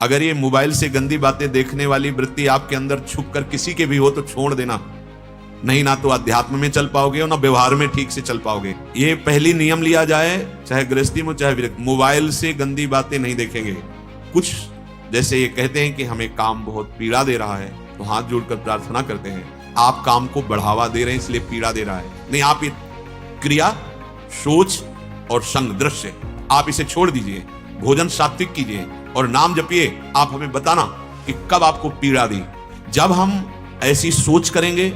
अगर ये मोबाइल से गंदी बातें देखने वाली वृत्ति आपके अंदर छुप कर किसी के भी हो तो छोड़ देना, नहीं ना तो अध्यात्म में चल पाओगे और ना व्यवहार में ठीक से चल पाओगे। ये पहली नियम लिया जाए, चाहे गृहस्थी में चाहे विरक्त, मोबाइल से गंदी बातें नहीं देखेंगे। कुछ जैसे ये कहते हैं कि हमें काम बहुत पीड़ा दे रहा है, तो हाथ जोड़कर प्रार्थना करते हैं, आप काम को बढ़ावा दे रहे हैं इसलिए पीड़ा दे रहा है, नहीं, आप ये क्रिया, सोच और संग, दृश्य, आप इसे छोड़ दीजिए, भोजन सात्विक कीजिए और नाम जपिए। आप हमें बताना कि कब आपको पीड़ा दी। जब हम ऐसी सोच करेंगे,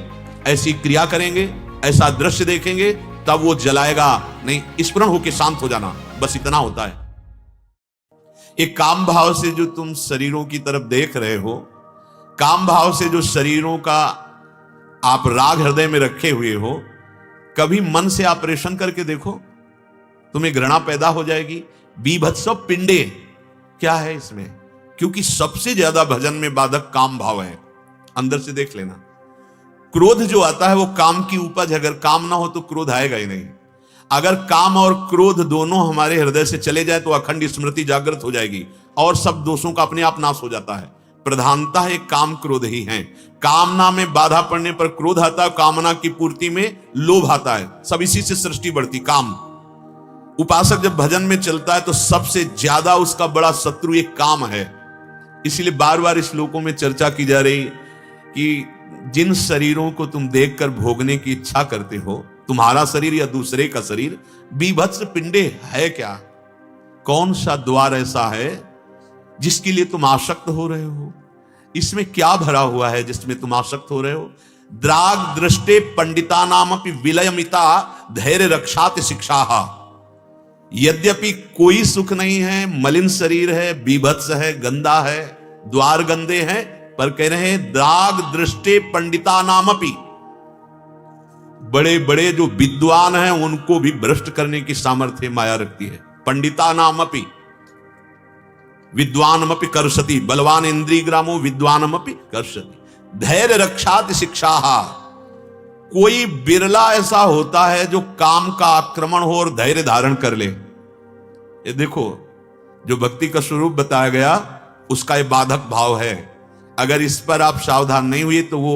ऐसी क्रिया करेंगे, ऐसा दृश्य देखेंगे, तब वो जलाएगा नहीं, स्फुरण होकर शांत हो जाना, बस इतना होता है। एक काम भाव से जो तुम शरीरों की तरफ देख रहे हो, काम भाव से जो शरीरों का आप राग हृदय में रखे हुए हो, कभी मन से ऑपरेशन करके देखो, तुम्हें घृणा पैदा हो जाएगी। बीभत्सव पिंडे क्या है इसमें? क्योंकि सबसे ज्यादा भजन में बाधक काम भाव है। अंदर से देख लेना, क्रोध जो आता है वो काम की उपज है। अगर काम ना हो तो क्रोध आएगा ही नहीं। अगर काम और क्रोध दोनों हमारे हृदय से चले जाए तो अखंड स्मृति जागृत हो जाएगी और सब दोषों का अपने आप नाश हो जाता है। प्रधानता है काम क्रोध ही है। कामना में बाधा पड़ने पर क्रोध आता है, कामना की पूर्ति में लोभ आता है। सब इसी से सृष्टि बढ़ती। काम उपासक जब भजन में चलता है तो सबसे ज्यादा उसका बड़ा शत्रु एक काम है। इसलिए बार बार इस श्लोकों में चर्चा की जा रही कि जिन शरीरों को तुम देखकर भोगने की इच्छा करते हो, तुम्हारा शरीर या दूसरे का शरीर, बीभत्स पिंडे है क्या? कौन सा द्वार ऐसा है जिसके लिए तुम आसक्त हो रहे हो? इसमें क्या भरा हुआ है जिसमें तुम आसक्त हो रहे हो? द्राग दृष्टे पंडिता नामपि विलयमिता धैर्य रक्षात शिक्षाहा। यद्यपि कोई सुख नहीं है, मलिन शरीर है, बीभत्स है, गंदा है, द्वार गंदे हैं, पर कह रहे हैं द्राग दृष्टे पंडिता नामपि, बड़े बड़े जो विद्वान हैं उनको भी भ्रष्ट करने की सामर्थ्य माया रखती है। पंडिता नामपि विद्वानमपि कर्षति, बलवान इंद्रिय ग्रामो विद्वानमपि कर्षति। धैर्य रक्षात शिक्षाहा। कोई बिरला ऐसा होता है जो काम का आक्रमण हो और धैर्य धारण कर ले। ये देखो, जो भक्ति का स्वरूप बताया गया उसका ये बाधक भाव है। अगर इस पर आप सावधान नहीं हुए तो वो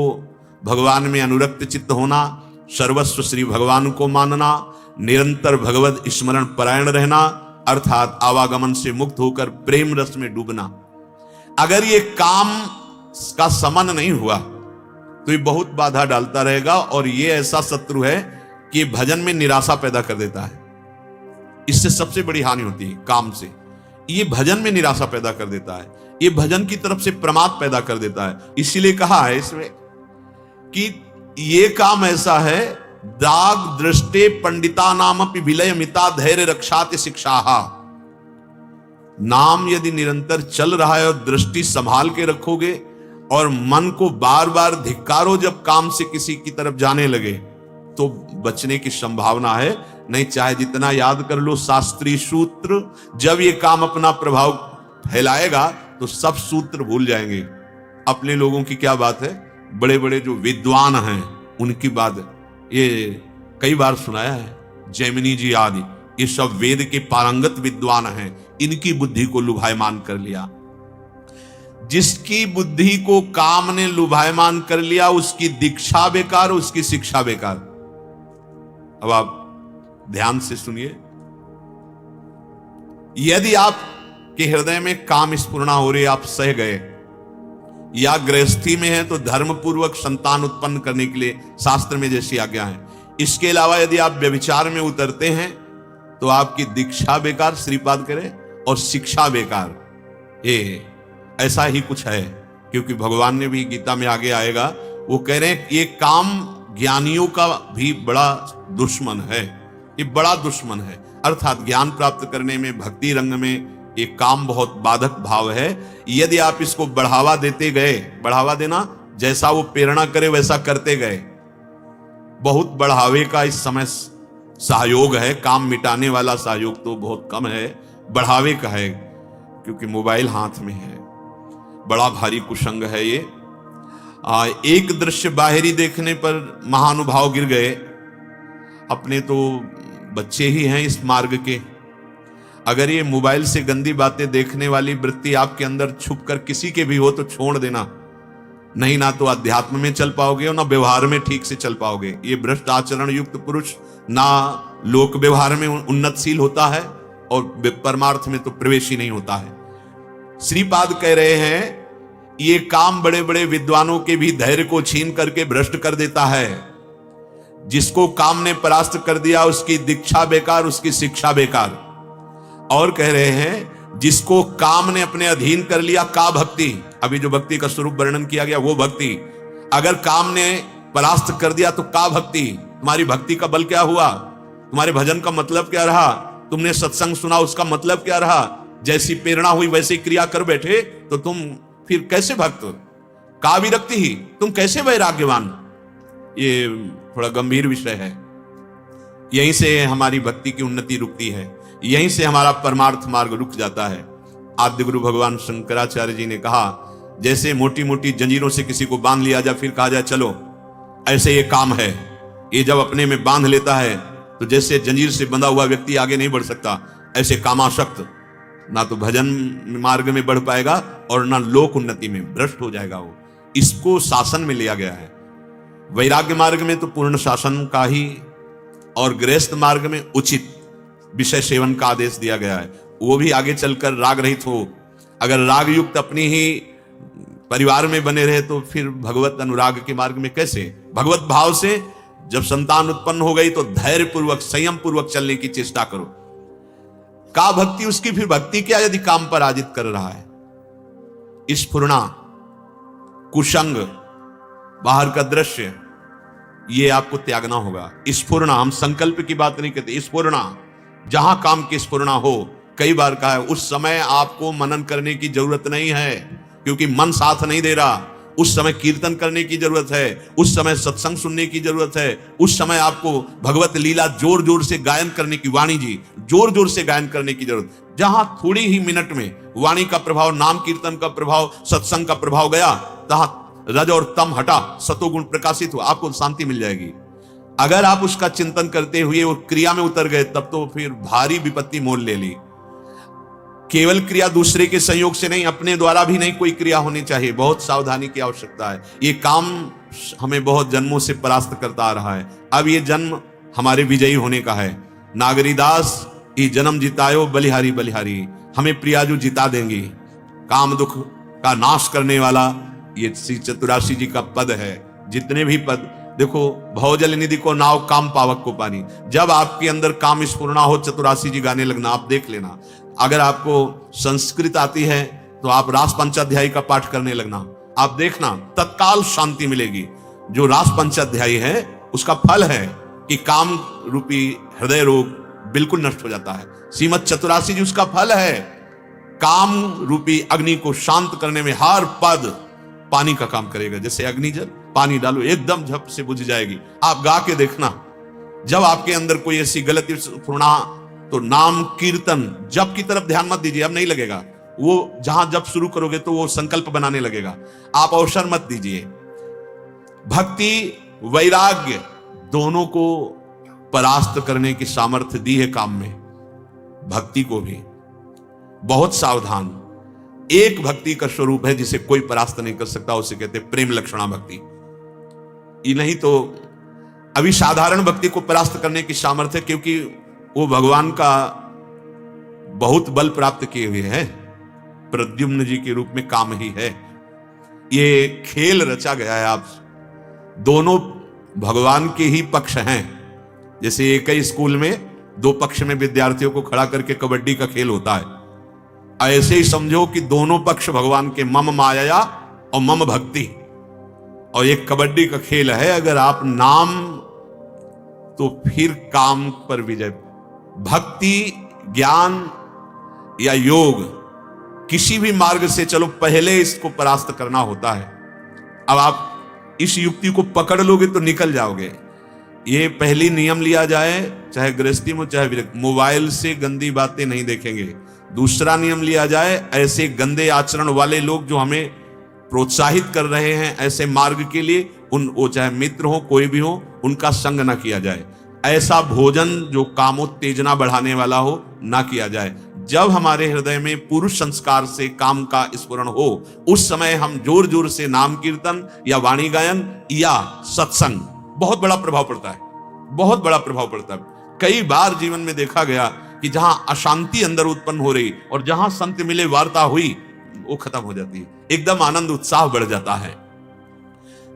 भगवान में अनुरक्त चित्त होना, सर्वस्व श्री भगवान को मानना, निरंतर भगवत स्मरण परायण रहना, अर्थात आवागमन से मुक्त होकर प्रेम रस में डूबना। अगर ये काम का समन नहीं हुआ तो ये बहुत बाधा डालता रहेगा और ये ऐसा शत्रु है कि भजन में निराशा पैदा कर देता है। इससे सबसे बड़ी हानि होती है काम से। ये भजन में निराशा पैदा कर देता है, ये भजन की तरफ से प्रमाद पैदा कर देता है। इसीलिए कहा है इसमें कि ये काम ऐसा है, दाग दृष्टे पंडिता नामपि विलयमिता धैर्य रक्षात शिक्षाहा। नाम यदि निरंतर चल रहा है और दृष्टि संभाल के रखोगे और मन को बार बार धिक्कारो जब काम से किसी की तरफ जाने लगे तो बचने की संभावना है। नहीं चाहे जितना याद कर लो शास्त्रीय सूत्र, जब ये काम अपना प्रभाव फैलाएगा तो सब सूत्र भूल जाएंगे। अपने लोगों की क्या बात है, बड़े बड़े जो विद्वान हैं उनकी बात ये कई बार सुनाया है। जैमिनी जी आदि ये सब वेद के पारंगत विद्वान हैं, इनकी बुद्धि को लुभायमान कर लिया। जिसकी बुद्धि को काम ने लुभायमान कर लिया उसकी दीक्षा बेकार, उसकी शिक्षा बेकार। अब आप ध्यान से सुनिए, यदि आप के हृदय में काम स्फुरणा हो रही, आप सह गए या गृहस्थी में है तो धर्म पूर्वक संतान उत्पन्न करने के लिए शास्त्र में जैसी आज्ञा है। इसके अलावा यदि आप व्यभिचार में उतरते हैं तो आपकी दीक्षा बेकार, श्रीपाद करे, और शिक्षा बेकार। ये ऐसा ही कुछ है, क्योंकि भगवान ने भी गीता में आगे आएगा, वो कह रहे हैं ये काम ज्ञानियों का भी बड़ा दुश्मन है, ये बड़ा दुश्मन है। अर्थात ज्ञान प्राप्त करने में, भक्ति रंग में ये काम बहुत बाधक भाव है। यदि आप इसको बढ़ावा देते गए, बढ़ावा देना, जैसा वो प्रेरणा करे वैसा करते गए, बहुत बढ़ावे का इस समय सहयोग है। काम मिटाने वाला सहयोग तो बहुत कम है, बढ़ावे का है, क्योंकि मोबाइल हाथ में है। बड़ा भारी कुसंग है ये। एक दृश्य बाहरी देखने पर महानुभाव गिर गए। अपने तो बच्चे ही हैं इस मार्ग के, अगर ये मोबाइल से गंदी बातें देखने वाली वृत्ति आपके अंदर छुप कर किसी के भी हो तो छोड़ देना, नहीं ना तो अध्यात्म में चल पाओगे और ना व्यवहार में ठीक से चल पाओगे। ये भ्रष्ट आचरण युक्त पुरुष ना लोक व्यवहार में उन्नतशील होता है और परमार्थ में तो प्रवेश ही नहीं होता है। श्रीपाद कह रहे हैं ये काम बड़े बड़े विद्वानों के भी धैर्य को छीन करके भ्रष्ट कर देता है। जिसको काम ने परास्त कर दिया उसकी दीक्षा बेकार, उसकी शिक्षा बेकार। और कह रहे हैं जिसको काम ने अपने अधीन कर लिया, का भक्ति, अभी जो भक्ति का स्वरूप वर्णन किया गया वो भक्ति, अगर काम ने परास्त कर दिया तो का भक्ति। तुम्हारी भक्ति का बल क्या हुआ, तुम्हारे भजन का मतलब क्या रहा, तुमने सत्संग सुना उसका मतलब क्या रहा। जैसी प्रेरणा हुई वैसी क्रिया कर बैठे तो तुम फिर कैसे भक्त, का विरक्ति ही, तुम कैसे वैराग्यवान। ये थोड़ा गंभीर विषय है। यहीं से हमारी भक्ति की उन्नति रुकती है, यहीं से हमारा परमार्थ मार्ग रुक जाता है। आद्य गुरु भगवान शंकराचार्य जी ने कहा जैसे मोटी मोटी जंजीरों से किसी को बांध लिया जाए फिर कहा जाए चलो, ऐसे ये काम है। ये जब अपने में बांध लेता है तो जैसे जंजीर से बंधा हुआ व्यक्ति आगे नहीं बढ़ सकता, ऐसे कामाशक्त ना तो भजन मार्ग में बढ़ पाएगा और ना लोक उन्नति में, भ्रष्ट हो जाएगा वो। इसको शासन में लिया गया है। वैराग्य मार्ग में तो पूर्ण शासन का ही और गृहस्थ मार्ग में उचित विषय सेवन का आदेश दिया गया है। वो भी आगे चलकर राग रहित हो। अगर राग युक्त अपनी ही परिवार में बने रहे तो फिर भगवत अनुराग के मार्ग में कैसे। भगवत भाव से जब संतान उत्पन्न हो गई तो धैर्य पूर्वक संयम पूर्वक चलने की चेष्टा करो। का भक्ति, उसकी फिर भक्ति क्या यदि काम पर आजित कर रहा है। स्फुरना, कुसंग, बाहर का दृश्य, ये आपको त्यागना होगा। स्फुरना, हम संकल्प की बात नहीं कहते, स्फुरना, जहां काम की स्फुरना हो। कई बार कहा है उस समय आपको मनन करने की जरूरत नहीं है क्योंकि मन साथ नहीं दे रहा। उस समय कीर्तन करने की जरूरत है, उस समय सत्संग सुनने की जरूरत है, उस समय आपको भगवत लीला जोर जोर से गायन करने की, वाणी जी जोर जोर से गायन करने की जरूरत। जहां थोड़ी ही मिनट में वाणी का प्रभाव, नाम कीर्तन का प्रभाव, सत्संग का प्रभाव गया, तहां रज और तम हटा, सतोगुण प्रकाशित हुआ, आपको शांति मिल जाएगी। अगर आप उसका चिंतन करते हुए और क्रिया में उतर गए तब तो फिर भारी विपत्ति मोल ले ली। केवल क्रिया दूसरे के संयोग से नहीं, अपने द्वारा भी नहीं कोई क्रिया होनी चाहिए। बहुत सावधानी की आवश्यकता है। ये काम हमें बहुत जन्मों से परास्त करता आ रहा है। अब ये जन्म हमारे विजयी होने का है। नागरीदास ये जन्म जितायो बलिहारी बलिहारी, हमें प्रियाजू जिता देंगी। काम दुख का नाश करने वाला ये श्री चतुराशी जी का पद है। जितने भी पद देखो, भवजल निधि को नाव, काम पावक को पानी। जब आपके अंदर काम स्फुरना हो, चतुराशी जी गाने लगना। आप देख लेना, अगर आपको संस्कृत आती है तो आप रास पंचाध्यायी का पाठ करने लगना। आप देखना तत्काल शांति मिलेगी। जो रास पंचाध्यायी है उसका फल है कि काम रूपी हृदय रोग बिल्कुल नष्ट हो जाता है। श्रीमद चतुराशी जी उसका फल है। काम रूपी अग्नि को शांत करने में हर पद पानी का काम करेगा। जैसे अग्नि जल, पानी डालो एकदम झप से बुझ जाएगी। आप गा के देखना। जब आपके अंदर कोई ऐसी गलती स्फुरना तो नाम कीर्तन जप की तरफ ध्यान मत दीजिए, अब नहीं लगेगा। वो जहां जप शुरू करोगे तो वो संकल्प बनाने लगेगा। आप अवसर मत दीजिए। भक्ति वैराग्य दोनों को परास्त करने की सामर्थ्य दी है काम में। भक्ति को भी बहुत सावधान। एक भक्ति का स्वरूप है जिसे कोई परास्त नहीं कर सकता, उसे कहते प्रेम लक्षणा भक्ति। ये नहीं तो अभी साधारण भक्ति को परास्त करने की सामर्थ्य है क्योंकि वो भगवान का बहुत बल प्राप्त किए हुए हैं। प्रद्युम्न जी के रूप में काम ही है। ये खेल रचा गया है। आप दोनों भगवान के ही पक्ष हैं। जैसे एक ही स्कूल में दो पक्ष में विद्यार्थियों को खड़ा करके कबड्डी का खेल होता है, ऐसे ही समझो कि दोनों पक्ष भगवान के, मम माया और मम भक्ति। और एक कबड्डी का खेल है। अगर आप नाम तो फिर काम पर विजय। भक्ति, ज्ञान या योग किसी भी मार्ग से चलो, पहले इसको परास्त करना होता है। अब आप इस युक्ति को पकड़ लोगे तो निकल जाओगे। ये पहली नियम लिया जाए, चाहे गृहस्थी में चाहे विरक्ति, मोबाइल से गंदी बातें नहीं देखेंगे। दूसरा नियम लिया जाए, ऐसे गंदे आचरण वाले लोग जो हमें प्रोत्साहित कर रहे हैं ऐसे मार्ग के लिए, वो चाहे मित्र हो कोई भी हो, उनका संग ना किया जाए। ऐसा भोजन जो कामोत्तेजना बढ़ाने वाला हो ना किया जाए। जब हमारे हृदय में पुरुष संस्कार से काम का स्फुरण हो, उस समय हम जोर जोर से नाम कीर्तन या वाणी गायन या सत्संग, बहुत बड़ा प्रभाव पड़ता है, बहुत बड़ा प्रभाव पड़ता है। कई बार जीवन में देखा गया कि जहां अशांति अंदर उत्पन्न हो रही और जहां संत मिले वार्ता हुई, वो खत्म हो जाती है, एकदम आनंद उत्साह बढ़ जाता है।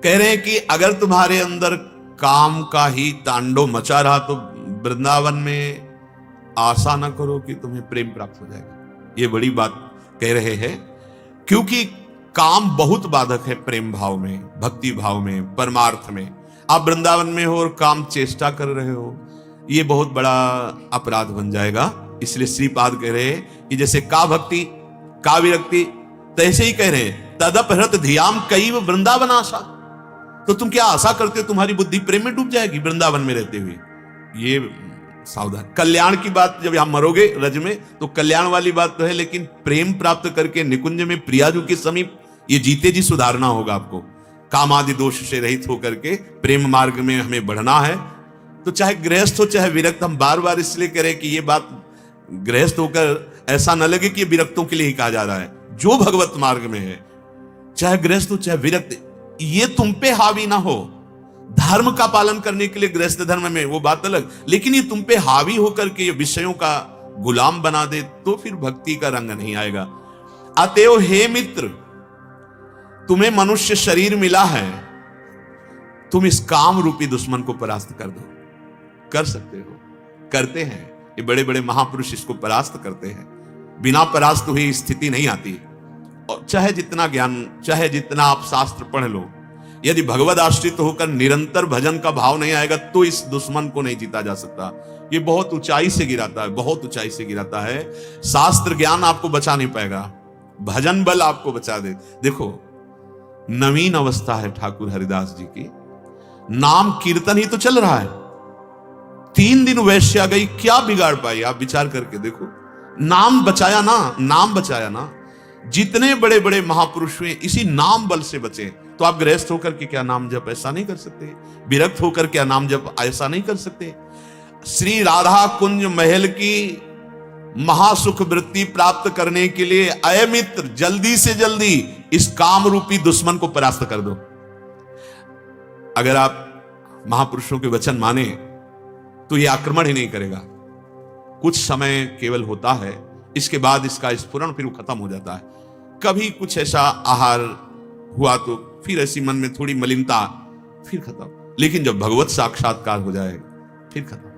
कह रहे हैं कि अगर तुम्हारे अंदर काम का ही तांडव मचा रहा तो वृंदावन में आशा न करो कि तुम्हें प्रेम प्राप्त हो जाएगा। ये बड़ी बात कह रहे हैं, क्योंकि काम बहुत बाधक है प्रेम भाव में, भक्ति भाव में, परमार्थ में। आप वृंदावन में हो और काम चेष्टा कर रहे हो, ये बहुत बड़ा अपराध बन जाएगा। इसलिए श्रीपाद कह रहे हैं कि जैसे का भक्ति का विरक्ति, तैसे ही कह रहे हैं तदपहृत धियाम कैव वृंदावन आशा। तो तुम क्या आशा करते हो तुम्हारी बुद्धि प्रेम में डूब जाएगी वृंदावन में रहते हुए? ये सावधान। कल्याण की बात, जब हम मरोगे रज में तो कल्याण वाली बात तो है, लेकिन प्रेम प्राप्त करके निकुंज में प्रियाजू के समीप, ये जीते जी सुधारना होगा आपको। काम आदि दोष से रहित होकर के प्रेम मार्ग में हमें बढ़ना है। तो चाहे गृहस्थ हो चाहे विरक्त, हम बार बार इसलिए कह रहे हैं कि ये बात गृहस्थ होकर ऐसा न लगे कि ये विरक्तों के लिए ही कहा जा रहा है। जो भगवत मार्ग में है, चाहे गृहस्थ हो चाहे विरक्त, ये तुम पे हावी ना हो। धर्म का पालन करने के लिए गृहस्थ धर्म में वो बात अलग, लेकिन ये तुम पे हावी होकर के ये विषयों का गुलाम बना दे तो फिर भक्ति का रंग नहीं आएगा। अतएव हे मित्र, तुम्हें मनुष्य शरीर मिला है, तुम इस काम रूपी दुश्मन को परास्त कर दो। कर सकते हो, करते हैं, ये बड़े बड़े महापुरुष इसको परास्त करते हैं। बिना परास्त हुई स्थिति नहीं आती। और चाहे जितना ज्ञान, चाहे जितना आप शास्त्र पढ़ लो, यदि भगवद आश्रित होकर निरंतर भजन का भाव नहीं आएगा तो इस दुश्मन को नहीं जीता जा सकता। ये बहुत ऊंचाई से गिराता है, बहुत ऊंचाई से गिराता है। शास्त्र ज्ञान आपको बचा नहीं पाएगा, भजन बल आपको बचा दे। देखो, नवीन अवस्था है ठाकुर हरिदास जी की, नाम कीर्तन ही तो चल रहा है। 3 दिन वैश्या गई, क्या बिगाड़ पाई? आप विचार करके देखो। नाम बचाया ना, नाम बचाया ना। जितने बड़े बड़े महापुरुष हुए इसी नाम बल से बचे। तो आप गृहस्थ होकर के क्या नाम जप ऐसा नहीं कर सकते? विरक्त होकर क्या नाम जप ऐसा नहीं कर सकते? श्री राधा कुंज महल की महासुख वृत्ति प्राप्त करने के लिए अय मित्र, जल्दी से जल्दी इस काम रूपी दुश्मन को परास्त कर दो। अगर आप महापुरुषों के वचन माने तो यह आक्रमण ही नहीं करेगा। कुछ समय केवल होता है, इसके बाद इसका स्फुरण फिर खत्म हो जाता है। कभी कुछ ऐसा आहार हुआ तो फिर ऐसी मन में थोड़ी मलिनता, फिर खत्म। लेकिन जब भगवत साक्षात्कार हो जाएगा फिर खत्म,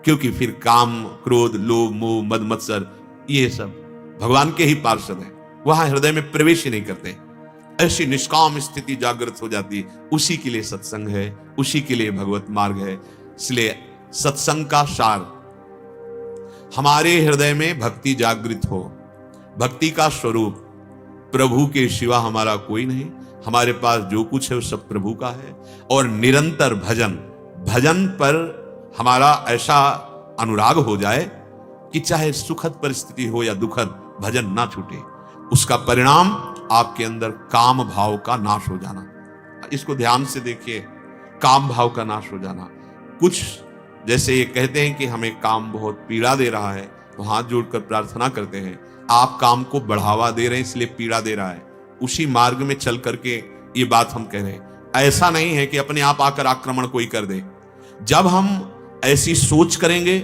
क्योंकि फिर काम, क्रोध, लोभ, मोह, मद, मत्सर, ये सब भगवान के ही पार्षद हैं, वहां हृदय में प्रवेश ही नहीं करते। ऐसी निष्काम स्थिति जागृत हो जाती है। उसी के लिए सत्संग है, उसी के लिए भगवत मार्ग है। इसलिए सत्संग का सार, हमारे हृदय में भक्ति जागृत हो, भक्ति का स्वरूप प्रभु के सिवा हमारा कोई नहीं, हमारे पास जो कुछ है वो सब प्रभु का है। और निरंतर भजन, भजन पर हमारा ऐसा अनुराग हो जाए कि चाहे सुखद परिस्थिति हो या दुखद, भजन ना छूटे। उसका परिणाम आपके अंदर काम भाव का नाश हो जाना। इसको ध्यान से देखिए, काम भाव का नाश हो जाना। कुछ जैसे ये कहते हैं कि हमें काम बहुत पीड़ा दे रहा है, तो हाथ जोड़कर प्रार्थना करते हैं, आप काम को बढ़ावा दे रहे हैं इसलिए पीड़ा दे रहा है। उसी मार्ग में चल करके ये बात हम कह रहे हैं। ऐसा नहीं है कि अपने आप आकर आक्रमण कोई कर दे। जब हम ऐसी सोच करेंगे,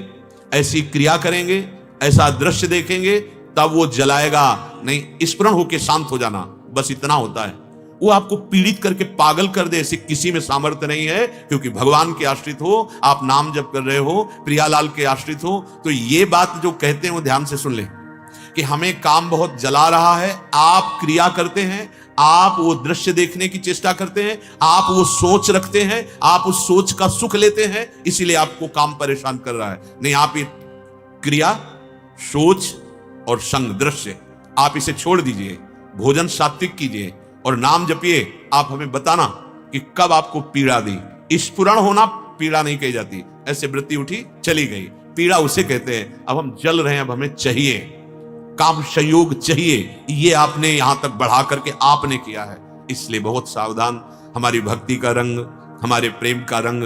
ऐसी क्रिया करेंगे, ऐसा दृश्य देखेंगे, तब वो जलाएगा नहीं। स्मरण होके शांत हो जाना, बस इतना होता है। वो आपको पीड़ित करके पागल कर दे, ऐसे किसी में सामर्थ्य नहीं है। क्योंकि भगवान के आश्रित हो, आप नाम जप कर रहे हो, प्रियालाल के आश्रित हो, तो ये बात जो कहते हैं वो ध्यान से सुन ले कि हमें काम बहुत जला रहा है। आप क्रिया करते हैं, आप वो दृश्य देखने की चेष्टा करते हैं, आप वो सोच रखते हैं, आप उस सोच का सुख लेते हैं, इसीलिए आपको काम परेशान कर रहा है। नहीं, आप ये क्रिया, सोच और संग, दृश्य, आप इसे छोड़ दीजिए। भोजन सात्विक कीजिए और नाम जपिए। आप हमें बताना कि कब आपको पीड़ा दी। स्फुरण होना पीड़ा नहीं कही जाती। ऐसे वृत्ति उठी, चली गई, पीड़ा उसे कहते हैं। अब हम जल रहे हैं, अब हमें चाहिए, काम संयोग चाहिए। ये आपने यहां तक बढ़ा करके आपने किया है। इसलिए बहुत सावधान। हमारी भक्ति का रंग, हमारे प्रेम का रंग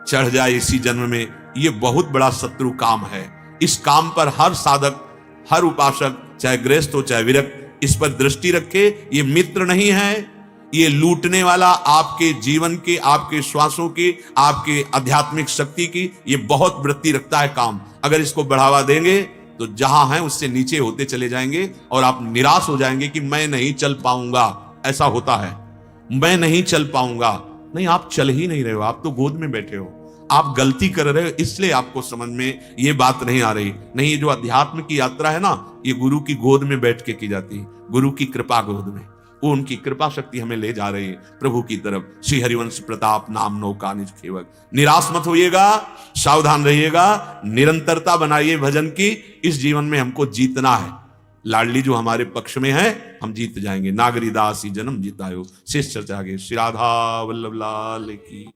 चढ़ जाए इसी जन्म में, ये बहुत बड़ा शत्रु काम है। इस काम पर हर साधक, हर उपासक, चाहे गृहस्थ हो चाहे विरक्त, इस पर दृष्टि रखे। ये मित्र नहीं है, ये लूटने वाला आपके जीवन के, आपके श्वासों की, आपके आध्यात्मिक शक्ति की ये बहुत वृत्ति रखता है काम। अगर इसको बढ़ावा देंगे तो जहां है उससे नीचे होते चले जाएंगे और आप निराश हो जाएंगे कि मैं नहीं चल पाऊंगा। ऐसा होता है, मैं नहीं चल पाऊंगा। नहीं, आप चल ही नहीं रहे हो, आप तो गोद में बैठे हो, आप गलती कर रहे हो, इसलिए आपको समझ में ये बात नहीं आ रही। नहीं, ये जो अध्यात्म की यात्रा है ना, ये गुरु की गोद में बैठ के की जाती है, गुरु की कृपा गोद में। वो उनकी कृपा शक्ति हमें ले जा रही है प्रभु की तरफ। श्री हरिवंश प्रताप नाम नौका निज खेवक। निराश मत होइएगा, सावधान रहिएगा, निरंतरता बनाइए भजन की। इस जीवन में हमको जीतना है। लाडली जो हमारे पक्ष में है, हम जीत जाएंगे। नागरी दासी जन्म जीतायो। शेष चर्चा आगे। श्री राधा वल्लभ लाल की।